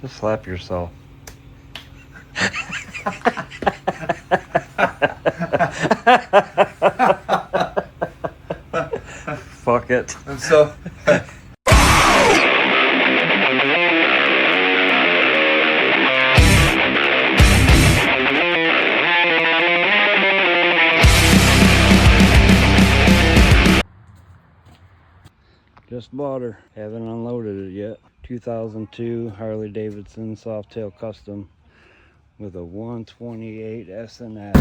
Just slap yourself. Fuck it. I'm so... Just bought her. Haven't unloaded it yet. 2002 Harley Davidson Softail Custom with a 128 S&S.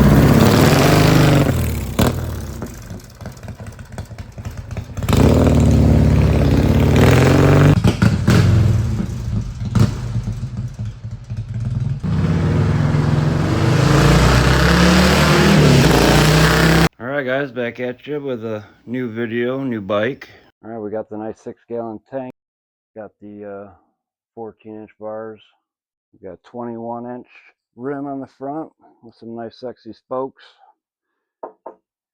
Alright guys, back at you with a new video, new bike. Alright, we got the nice 6-gallon tank. Got the 14-inch bars. We got 21-inch rim on the front with some nice sexy spokes. A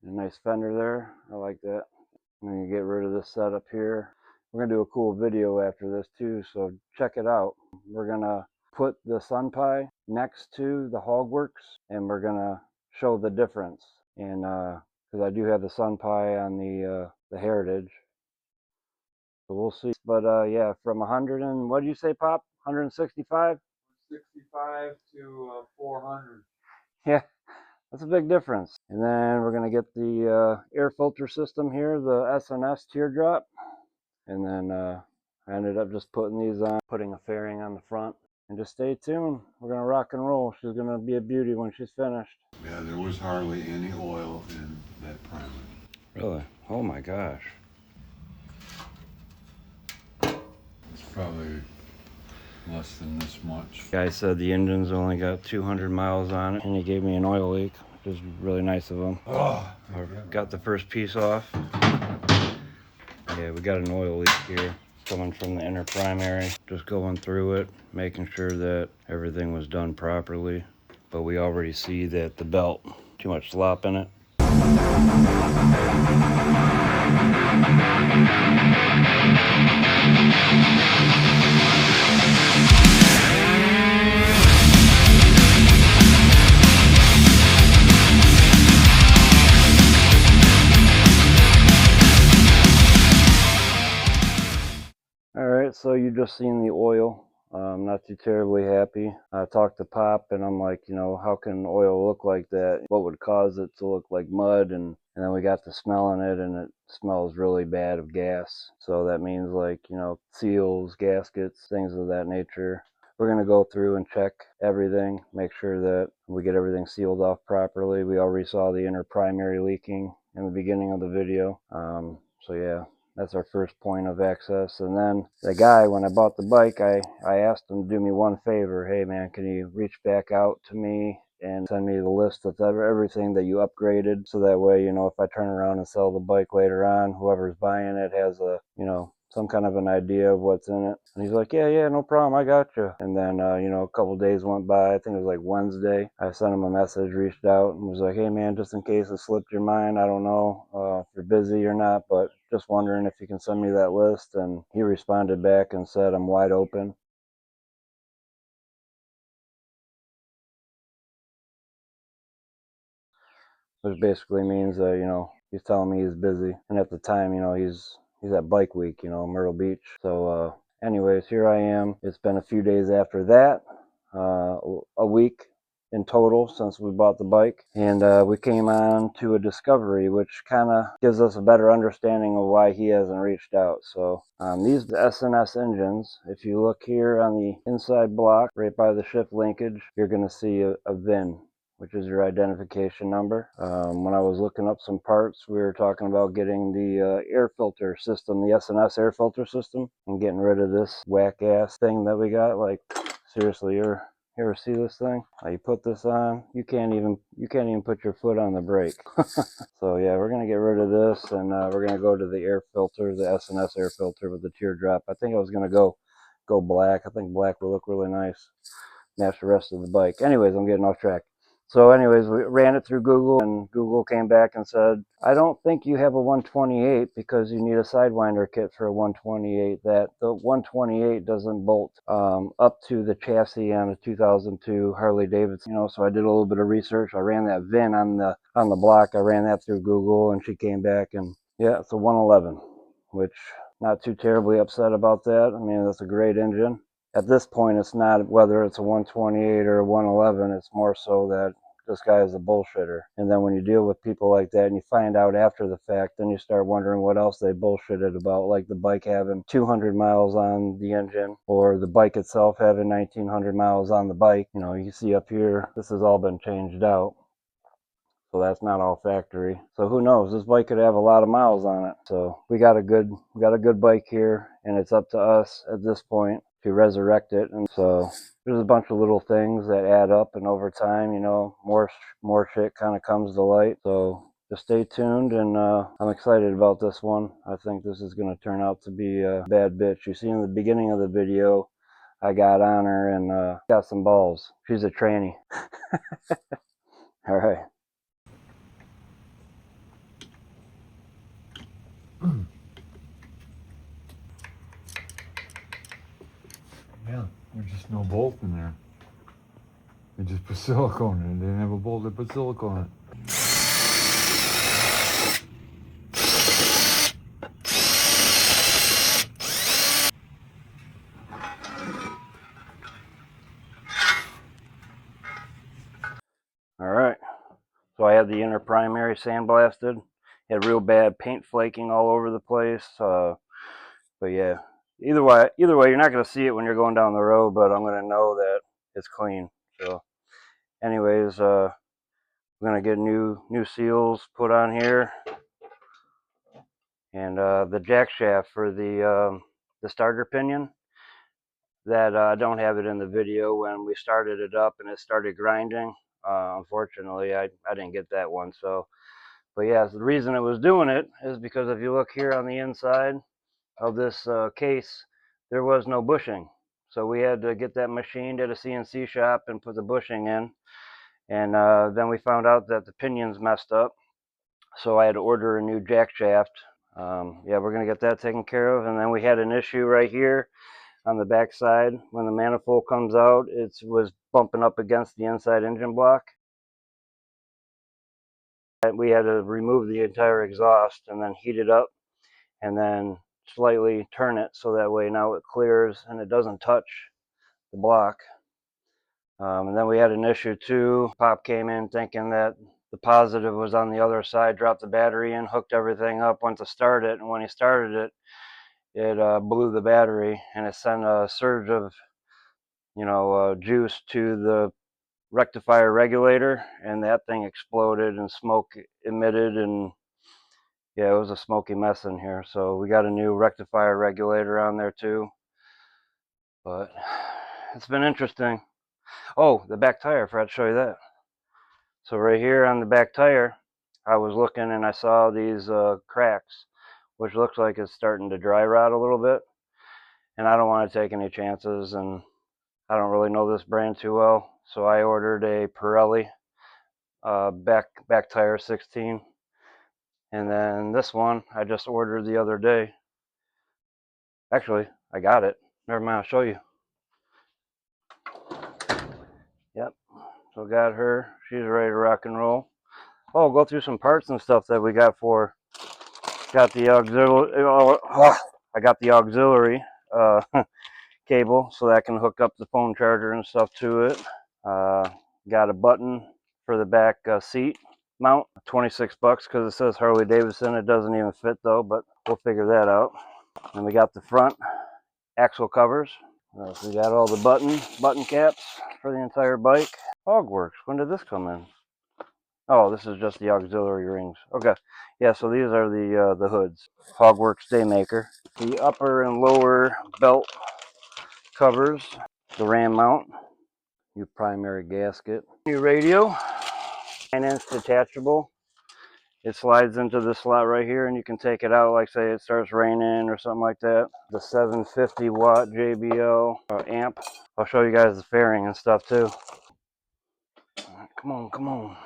nice fender there. I like that. I'm going to get rid of this setup here. We're going to do a cool video after this too, so check it out. We're going to put the Sun Pie next to the Hogworks, and we're going to show the difference. And because I do have the Sun Pie on the Heritage, so we'll see. But yeah, from 100 and what do you say, Pop? 165? 65 to 400. Yeah, that's a big difference. And then we're going to get the air filter system here, the S&S teardrop. And then I ended up just putting these on, putting a fairing on the front. And just stay tuned. We're going to rock and roll. She's going to be a beauty when she's finished. Yeah, there was hardly any oil in that primer. Really? Oh my gosh. It's probably less than this much. Guy said the engine's only got 200 miles on it, and he gave me an oil leak, which is really nice of him. Oh, I got the first piece off. Yeah, we got an oil leak here coming from the inner primary. Just going through it, making sure that everything was done properly. But we already see that the belt, too much slop in it. Alright, so you just seen the oil. I'm not too terribly happy. I talked to Pop and I'm like, you know, how can oil look like that? What would cause it to look like mud? And then we got to smelling it, and it smells really bad of gas. So that means, like, you know, seals, gaskets, things of that nature. We're going to go through and check everything, make sure that we get everything sealed off properly. We already saw the inner primary leaking in the beginning of the video. So yeah. That's our first point of access. And then the guy, when I bought the bike, I asked him to do me one favor. Hey man, can you reach back out to me and send me the list of everything that you upgraded, so that way, you know, if I turn around and sell the bike later on, whoever's buying it has a, you know, some kind of an idea of what's in it. And he's like, yeah, no problem, I got you. And then, you know, a couple days went by. I think it was like Wednesday. I sent him a message, reached out, and was like, hey man, just in case it slipped your mind, I don't know if you're busy or not, but just wondering if you can send me that list. And he responded back and said, I'm wide open. Which basically means, you know, he's telling me he's busy. And at the time, you know, he's at Bike Week, you know, Myrtle Beach. So anyways, here I am. It's been a few days after that, a week in total since we bought the bike, and we came on to a discovery which kind of gives us a better understanding of why he hasn't reached out. So these S&S engines, if you look here on the inside block right by the shift linkage, you're going to see a VIN, which is your identification number. When I was looking up some parts, we were talking about getting the air filter system, the S&S air filter system, and getting rid of this whack-ass thing that we got. Like, seriously, you ever see this thing? You put this on, you can't even put your foot on the brake. So yeah, we're gonna get rid of this, and we're gonna go to the air filter, the S&S air filter with the teardrop. I think I was gonna go black. I think black will look really nice, match the rest of the bike. Anyways, I'm getting off track. So anyways, we ran it through Google, and Google came back and said, I don't think you have a 128 because you need a Sidewinder kit for a 128. That the 128 doesn't bolt up to the chassis on a 2002 Harley Davidson. So I did a little bit of research. I ran that VIN on the block. I ran that through Google, and she came back, and yeah, it's a 111, which not too terribly upset about that. I mean, that's a great engine. At this point, it's not whether it's a 128 or a 111. It's more so that this guy is a bullshitter. And then when you deal with people like that and you find out after the fact, then you start wondering what else they bullshitted about, like the bike having 200 miles on the engine, or the bike itself having 1900 miles on the bike. You see up here, this has all been changed out. So that's not all factory. So who knows? This bike could have a lot of miles on it. So we got a good bike here, and it's up to us at this point to resurrect it. And so there's a bunch of little things that add up, and over time, more shit kind of comes to light. So just stay tuned, and I'm excited about this one. I think this is going to turn out to be a bad bitch. You see in the beginning of the video, I got on her and got some balls. She's a tranny. All right. Yeah, there's just no bolt in there. They just put silicone in it. They didn't have a bolt, they put silicone in it. All right. So I had the inner primary sandblasted. Had real bad paint flaking all over the place. But yeah, either way, you're not gonna see it when you're going down the road, but I'm gonna know that it's clean. So, anyways, we're gonna get new seals put on here, and the jack shaft for the starter pinion. That I don't have it in the video when we started it up and it started grinding. Unfortunately, I didn't get that one. So. But yeah, the reason it was doing it is because if you look here on the inside of this case, there was no bushing. So we had to get that machined at a CNC shop and put the bushing in. And then we found out that the pinion's messed up. So I had to order a new jack shaft. Yeah, we're going to get that taken care of. And then we had an issue right here on the back side. When the manifold comes out, it was bumping up against the inside engine block. We had to remove the entire exhaust and then heat it up and then slightly turn it so that way now it clears and it doesn't touch the block. And then we had an issue too. Pop came in thinking that the positive was on the other side, dropped the battery in, hooked everything up, went to start it, and when he started it, it blew the battery and it sent a surge of juice to the rectifier regulator, and that thing exploded and smoke emitted, and yeah, it was a smoky mess in here. So we got a new rectifier regulator on there too. But it's been interesting. Oh, the back tire, I forgot to show you that. So right here on the back tire, I was looking and I saw these cracks, which looks like it's starting to dry rot a little bit. And I don't want to take any chances, and I don't really know this brand too well. So I ordered a Pirelli back tire 16. And then this one I just ordered the other day. Actually, I got it. Never mind, I'll show you. Yep. So got her. She's ready to rock and roll. Oh, go through some parts and stuff that we got for. Got the auxiliary. I got the auxiliary cable so that I can hook up the phone charger and stuff to it. Got a button for the back seat mount. 26 bucks because it says Harley Davidson. It doesn't even fit though, but we'll figure that out. And we got the front axle covers. So we got all the button caps for the entire bike. Hogworks. When did this come in? Oh, this is just the auxiliary rings. Okay. Yeah, so these are the hoods. Hogworks Daymaker. The upper and lower belt covers. The ram mount. New primary gasket. New radio. 9-inch detachable. It slides into the slot right here and you can take it out, like say it starts raining or something like that. The 750 watt JBL amp. I'll show you guys the fairing and stuff too. Come on, come on.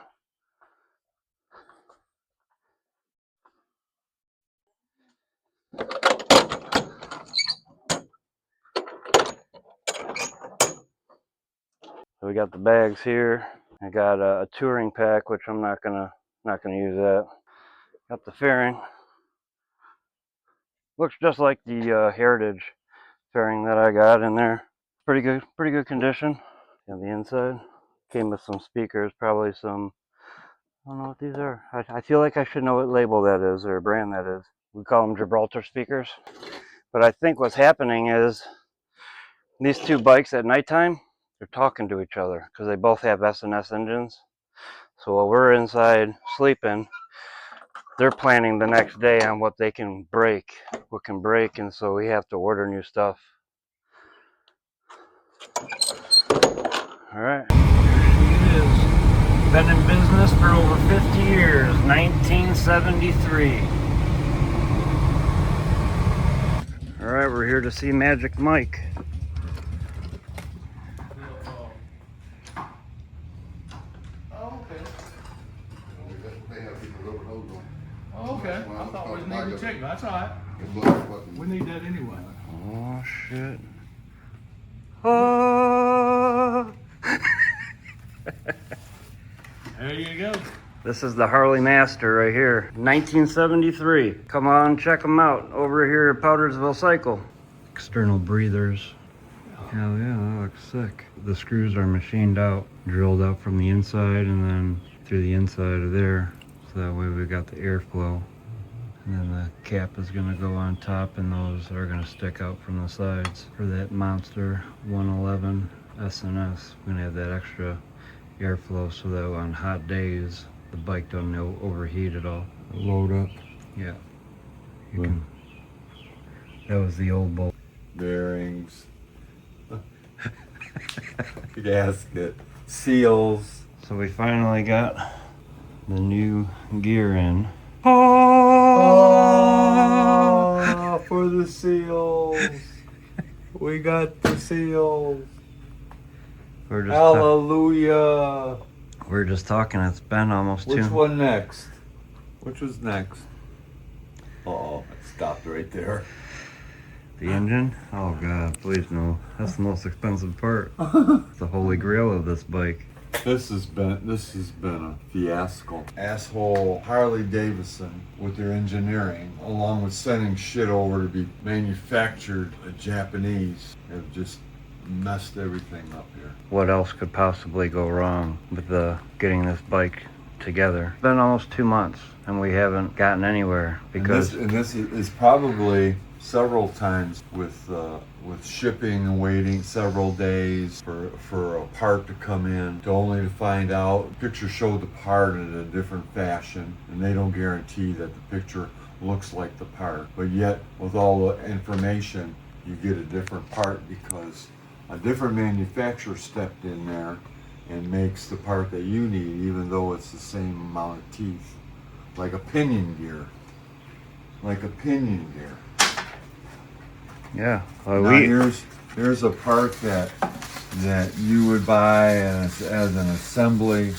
So we got the bags here. I got a touring pack, which I'm not gonna use that. Got the fairing. Looks just like the Heritage fairing that I got in there. Pretty good condition. And the inside came with some speakers, probably some. I don't know what these are. I feel like I should know what label that is or brand that is. We call them Gibraltar speakers. But I think what's happening is these two bikes at nighttime, they're talking to each other because they both have S&S engines. So while we're inside sleeping, they're planning the next day on what they can break, what can break, and so we have to order new stuff. All right. Here she is. Been in business for over 50 years, 1973. All right, we're here to see Magic Mike. Oh, okay. They have people over those ones. Oh, okay. I thought we needed to check. That's all right. We need that anyway. Oh, shit. Oh! There you go. This is the Harley Master right here, 1973. Come on, check them out over here at Powdersville Cycle. External breathers. Hell yeah, that looks sick. The screws are machined out, drilled out from the inside and then through the inside of there. So that way we got the airflow. And then the cap is gonna go on top and those are gonna stick out from the sides. For that monster 111 S&S, we're gonna have that extra airflow so that on hot days, the bike doesn't overheat at all. Load up. Yeah. You can. That was the old bolt. Bearings. Gasket. Seals. So we finally got the new gear in. Oh, for the seals. We got the seals. We're just Hallelujah. we're just talking. It's been almost Which 2. one next? Which was next? Uh-oh, it stopped right there. The engine? Oh god, please no. That's the most expensive part. It's the holy grail of this bike. This has been a fiasco. Asshole Harley Davidson with their engineering, along with sending shit over to be manufactured Japanese, have just messed everything up here. What else could possibly go wrong with getting this bike together? It's been almost 2 months and we haven't gotten anywhere because And this is probably several times with shipping and waiting several days for a part to come in, to only to find out picture showed the part in a different fashion, and they don't guarantee that the picture looks like the part. But yet, with all the information, you get a different part because a different manufacturer stepped in there and makes the part that you need, even though it's the same amount of teeth. Like a pinion gear. Like a pinion gear. yeah. Now here's a part that you would buy as an assembly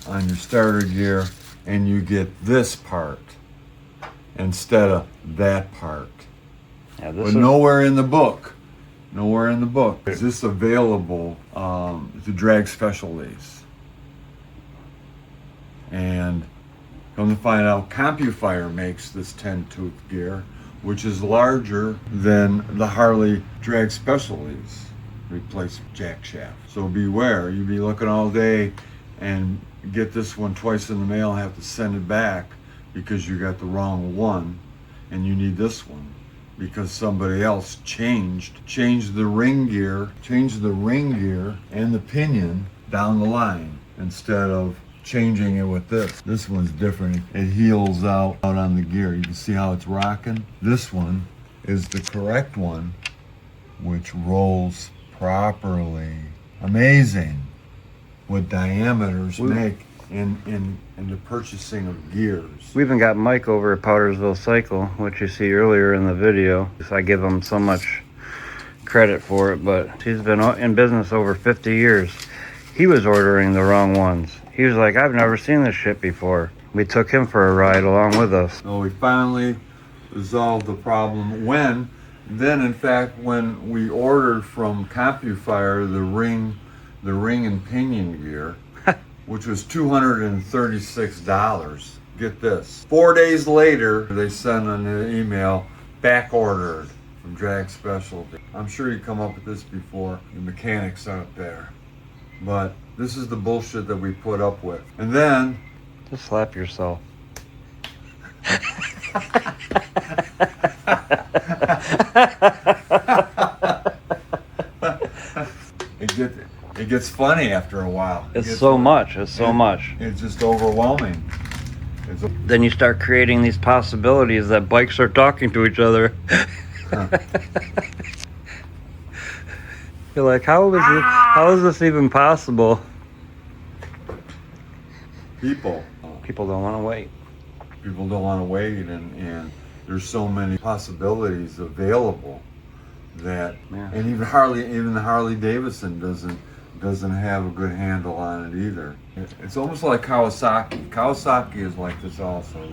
on your starter gear, and you get this part instead of that part. Yeah, But nowhere in the book is this available to drag specialties. And come to find out, CompuFire makes this 10-tooth gear, which is larger than the Harley drag specialties replacement jack shaft. So beware, you'll be looking all day and get this one twice in the mail and have to send it back because you got the wrong one, and you need this one because somebody else changed the ring gear and the pinion down the line instead of changing it with this. This one's different. It heels out on the gear. You can see how it's rocking. This one is the correct one, which rolls properly. Amazing what diameters make in the purchasing of gears. We even got Mike over at Powdersville Cycle, which you see earlier in the video. I give him so much credit for it, but he's been in business over 50 years. he was ordering the wrong ones. He was like, I've never seen this shit before. We took him for a ride along with us. So we finally resolved the problem then in fact when we ordered from CompuFire the ring and pinion gear, which was $236. Get this. 4 days later, they sent an email, back ordered from Drag Specialty. I'm sure you come up with this before. The mechanics aren't there. But this is the bullshit that we put up with. And then Just slap yourself. it gets funny after a while. It's so much. It's so much. It's just overwhelming. Then you start creating these possibilities that bikes are talking to each other. You're like, how is this even possible? People People don't want to wait. don't want to wait, and there's so many possibilities available that, Yeah. and even the Harley Davidson doesn't have a good handle on it either. It's almost like Kawasaki. Kawasaki is like this also.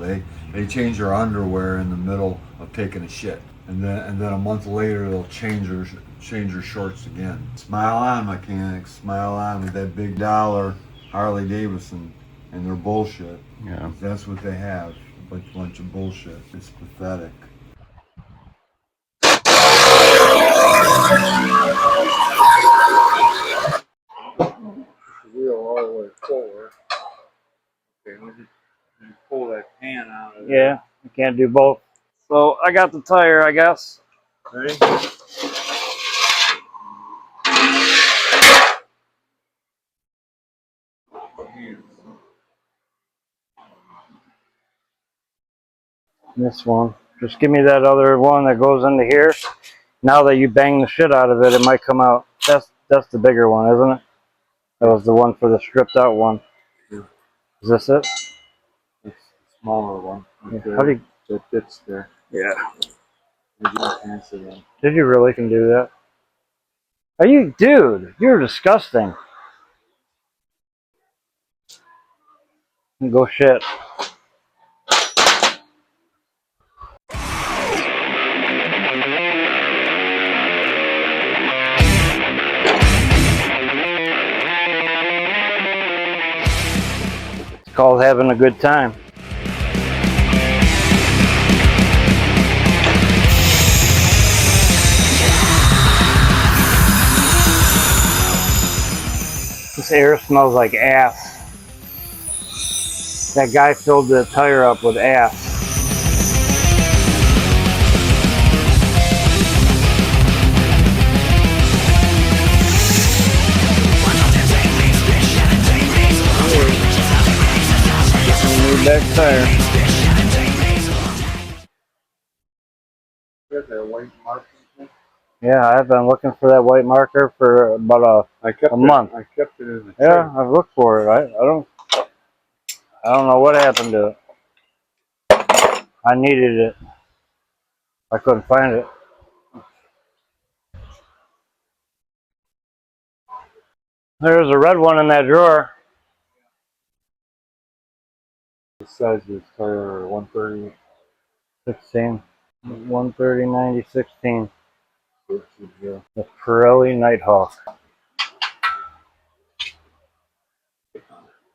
They change your underwear in the middle of taking a shit, and then a month later they'll change your shorts again. Smile on, mechanics. Smile on with that big dollar Harley Davidson and their bullshit. Yeah. That's what they have. A bunch of bullshit. It's pathetic. Wheel all the way forward. Okay, let me pull that pan out of there. Yeah, you can't do both. So I got the tire, I guess. Ready? This one. Just give me that other one that goes into here. Now that you bang the shit out of it, it might come out. That's the bigger one, isn't it? That was the one for the stripped out one. Yeah. Is this it? It's the smaller one. Yeah. How do you? That fits there. Yeah. Accident. Did you really can do that? Are you, dude? You're disgusting. Go shit. It's called having a good time. This air smells like ass. That guy filled the tire up with ass. New back tire. Got that white mark. Yeah, I've been looking for that white marker for about a month. I kept it in the Yeah, tray. I've looked for it. I don't know what happened to it. I needed it. I couldn't find it. There's a red one in that drawer. The size of this tire, 130. 16. 130, 90, 16. Yeah. The Pirelli Nighthawk.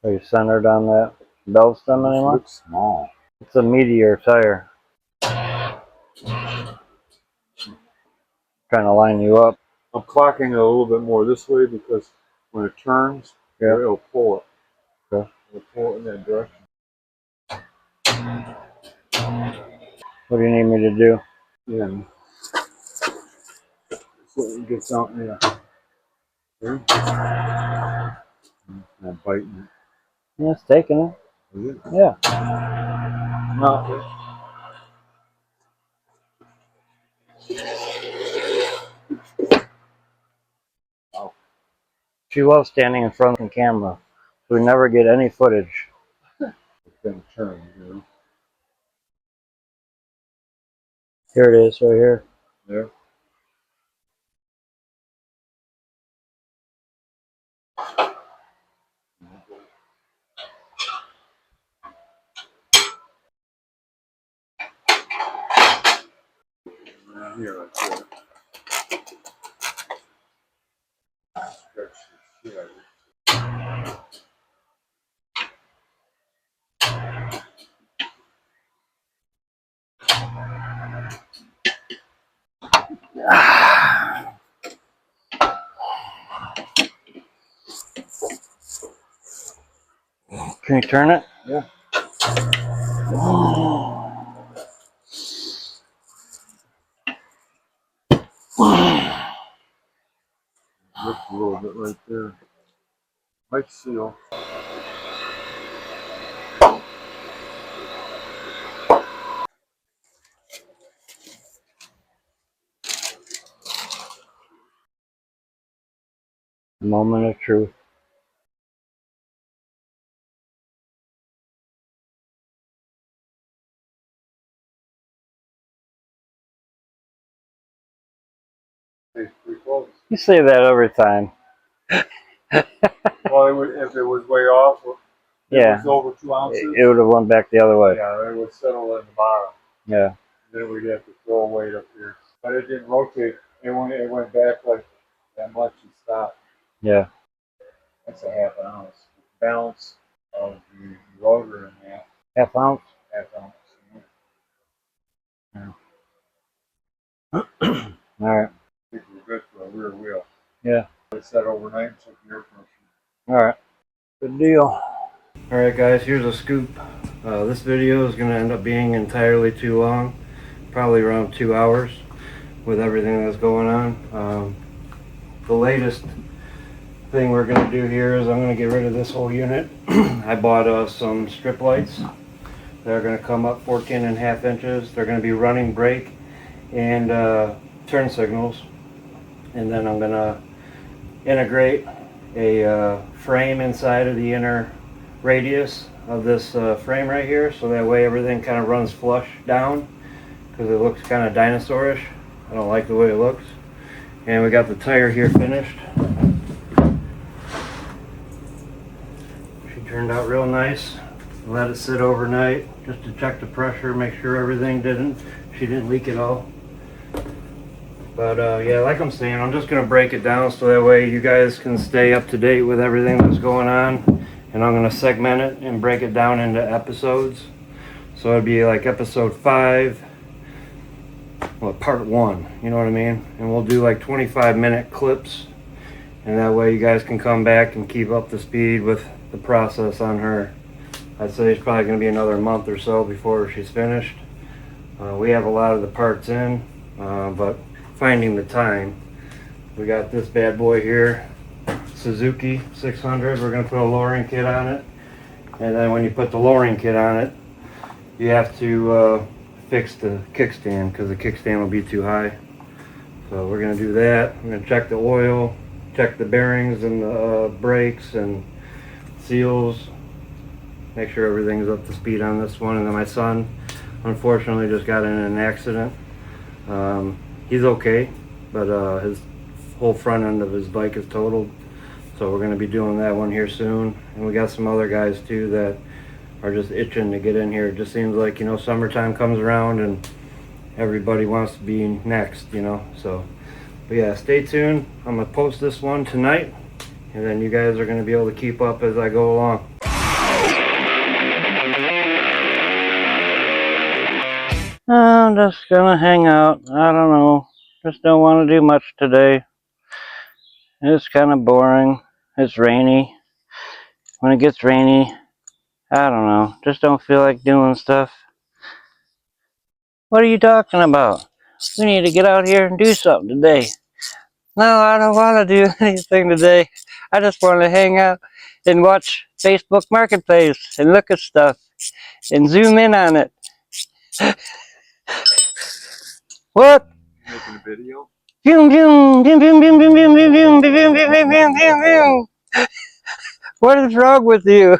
Are you centered on that bell stem anymore? Looks small. It's a Meteor tire. Trying to line you up. I'm clocking it a little bit more this way because when it turns, Yeah. it'll pull it. Okay. It'll pull it in that direction. What do you need me to do? Yeah. So it gets out there. There. Not biting Yeah, it's taking it. Is it? it. Yeah. No. She loves standing in front of the camera, so we never get any footage. It's gonna turn, you know. Here it is, right here. There. Around here, like that. Stretch the shit out of it. Can you turn it? Yeah. Ripped a little bit right there. Might seal. Moment of truth. It's pretty close. You say that every time. Well, if it was way off, Yeah. it was over 2 ounces. It would have went back the other way. Yeah, it would settle in the bottom. Yeah. Then we'd have to throw a weight up here. But it didn't rotate. It went back like that much and stopped. Yeah. That's a half ounce. Balance of the rotor in that Half ounce? half ounce. All right. I think we're good for a rear wheel. Yeah. It set overnight and took the air pressure. All right. Good deal. All right, guys. Here's a scoop. This video is going to end up being entirely too long, probably around 2 hours, with everything that's going on. The latest thing we're going to do here is I'm going to get rid of this whole unit. I bought some strip lights. They're going to come up 14.5 inches. They're going to be running brake and turn signals. And then I'm going to integrate a frame inside of the inner radius of this frame right here, so that way everything kind of runs flush down, because it looks kind of dinosaurish. I don't like the way it looks. And we got the tire here finished. She turned out real nice. Let it sit overnight just to check the pressure, make sure everything she didn't leak at all. But yeah, like I'm saying, I'm just gonna break it down so that way you guys can stay up to date with everything that's going on. And I'm gonna segment it and break it down into episodes. So it'd be like episode 5, well, part 1, you know what I mean? And we'll do like 25-minute clips. And that way you guys can come back and keep up to speed with the process on her. I'd say it's probably gonna be another month or so before she's finished. We have a lot of the parts in, but finding the time. We got this bad boy here, Suzuki 600. We're going to put a lowering kit on it, and then when you put the lowering kit on it, you have to fix the kickstand, because the kickstand will be too high. So we're going to do that. I'm going to check the oil, check the bearings and the brakes and seals, make sure everything's up to speed on this one. And then my son unfortunately just got in an accident. He's okay, but his whole front end of his bike is totaled. So we're going to be doing that one here soon. And we got some other guys too that are just itching to get in here. It just seems like, you know, summertime comes around and everybody wants to be next, you know. So, but yeah, stay tuned. I'm going to post this one tonight, and then you guys are going to be able to keep up as I go along. I'm just gonna hang out. I don't know. Just don't want to do much today. It's kind of boring. It's rainy. When it gets rainy, I don't know. Just don't feel like doing stuff. What are you talking about? We need to get out here and do something today. No, I don't want to do anything today. I just want to hang out and watch Facebook Marketplace and look at stuff and zoom in on it. What? Making a video? What is wrong with you?